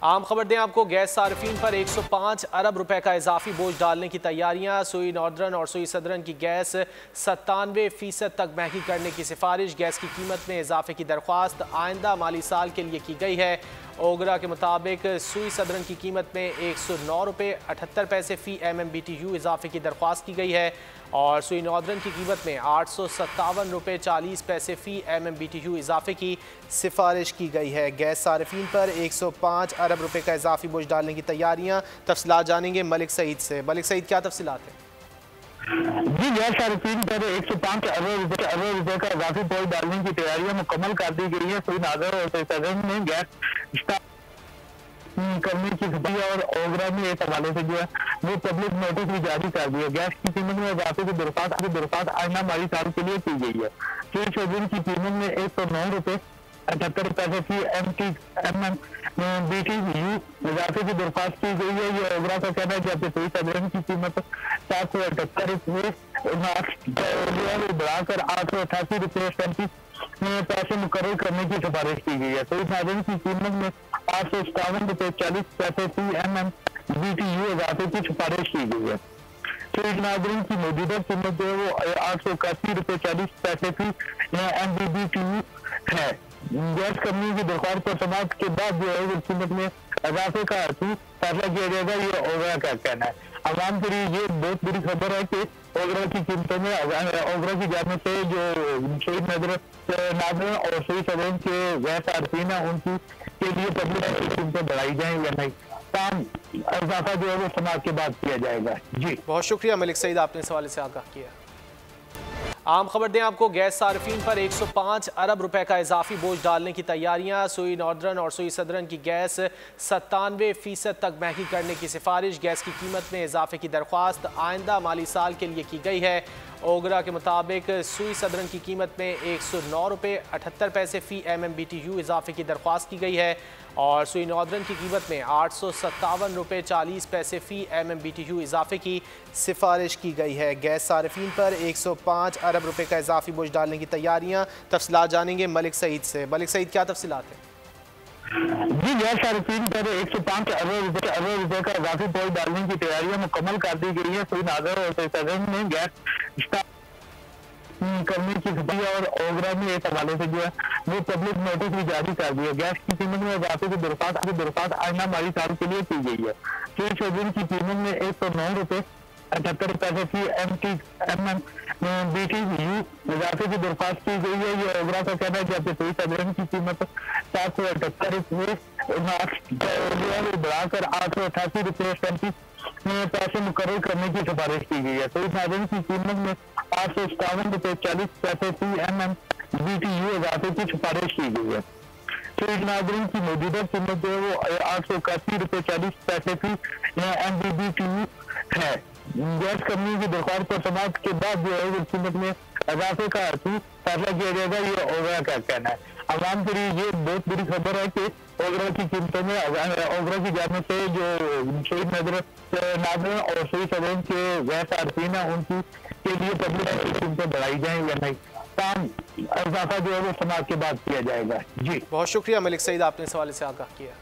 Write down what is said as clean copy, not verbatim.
आम खबर दें आपको, गैस सार्फिन पर 105 अरब रुपए का इजाफी बोझ डालने की तैयारियां। सुई नॉर्दर्न और सुई सदर्न की गैस 97% तक महंगी करने की सिफारिश। गैस की कीमत में इजाफे की दरख्वास्त आइंदा माली साल के लिए की गई है। ओगरा के मुताबिक सुई सदर्न की कीमत में 109 रुपये 78 पैसे फ़ी MMBTU इजाफे की दरख्वास्त की गई है और सुई नॉर्दर्न की कीमत में 857 रुपये 40 पैसे फ़ी MMBTU इजाफे की सिफारिश की गई है। गैस सार्फिन पर 105 अरब रुपए का इजाफी बोझ डालने की तैयारियां। तफसीलात जानेंगे मलिक सईद से। मलिक सईद, क्या तफसीलात हैं? जी, गैस सार्फिन पर 105 अरब रुपए का इजाफी बोझ डालने की तैयारियां मुकम्मल कर दी गई है। सुई नादर और सुई सदर्न में गैस करने की खबरी और ओगरा में एक हवाले से जो है वो पब्लिक नोटिस भी जारी कर दिया। गैस की कीमत में इजाफे की दरख्वास्त आइंदा माली साल के लिए की गई है। सुई सदर्न की कीमत में 109 रुपये 78 पैसे फी MMBTU इजाफे की दरख्वास्त की गई है। ये ओगरा का कहना है, जबकि सुई सदर्न की कीमत 778 रुपये बढ़ाकर 888 रुपये 37 पैसे मुकर्रर करने की सिफारिश की गई है। सुई सदर्न की कीमत में 857 रुपये 40 पैसे फी MMBTU इजाफे की सिफारिश की गई है। सुई नादरीन की मौजूदा कीमत जो है वो 881 रुपये 40 पैसे फी MMBTU है। गैस कंपनी की दरख्वास्त पर समाप्त के बाद जो है कीमत में इजाफे का फैसला किया जाएगा, ये ओगरा का कहना है। आवाम के लिए ये बहुत बड़ी खबर है कि ओगरा की कीमतों में ओगरा की जाने से जो सुई नादरीन और सुई सदर्न के गैस सार्फिन है उनकी के लिए पब्लिक की कीमतें बढ़ाई जाए या नहीं, काम इजाफा जो है वो समाप्त के बाद किया जाएगा। जी, बहुत शुक्रिया मलिक सईद, आपने इस हवाले से आगाह किया। आम खबर दें आपको, गैस सार्फिन पर 105 अरब रुपए का इजाफी बोझ डालने की तैयारियां। सुई नॉर्दर्न और सुई सदर्न की गैस 97% तक महंगी करने की सिफारिश। गैस की कीमत में इजाफे की दरख्वास्त आइंदा माली साल के लिए की गई है। ओगरा के मुताबिक सुई सदर्न की कीमत में 109 रुपये 78 पैसे फ़ी MMBTU इजाफे की दरख्वास्त की गई है और सुई नॉर्दर्न की कीमत में 857 रुपये 40 पैसे फ़ी MMBTU इजाफे की सिफारिश की गई है। गैस सार्फिन पर 105 अरब रुपए का इजाफी बोझ डालने की तैयारियां। तफसीलात जानेंगे मलिक सईद से। मलिक सईद, क्या तफसीलात हैं? जी, गैस सार्फिन पर 105 अरब रुपए का इजाफी बोझ डालने की तैयारियां मुकम्मल कर दी गई है। सुई नादर और सुई सदर्न में गैस करने की खबरी और ओगरा में एक हवाले से जो है वो पब्लिक नोटिस भी जारी कर दिया। गैस की कीमत में इजाफे की दरख्वास्त आइंदा माली साल के लिए की गई है। सुई सदर्न की कीमत में 109 रुपये 78 पैसे फी MMBTU इजाफे की दरख्वास्त की गई है। ये ओगरा का कहना है, जबकि सुई सदर्न की कीमत 778 रुपये बढ़ाकर 888 रुपये 37 पैसे मुकर्रर करने की सिफारिश की गई है। सुई सदर्न की कीमत में 857 रुपये 40 पैसे फी MMBTU इजाफे की सिफारिश की गई है। सुई नादरीन की मौजूदा कीमत जो है वो 881 रुपये 40 पैसे फी MMBTU है। गैस कंपनी की दरख्वास्त पर समाप्त के बाद जो है कीमत में इजाफे का फैसला किया जाएगा, ये ओगरा का कहना है। आवाम के लिए ये बहुत बड़ी खबर है कि ओगरा की कीमतों में ओगरा की जाने से जो सुई नादरीन और सुई सदर्न के गैस सार्फिन है उनकी के लिए पब्लिक की कीमतें बढ़ाई जाए या नहीं, काम इजाफा जो है वो समाप्त के बाद किया जाएगा। जी, बहुत शुक्रिया मलिक सईद, आपने इस हवाले से आगाह किया।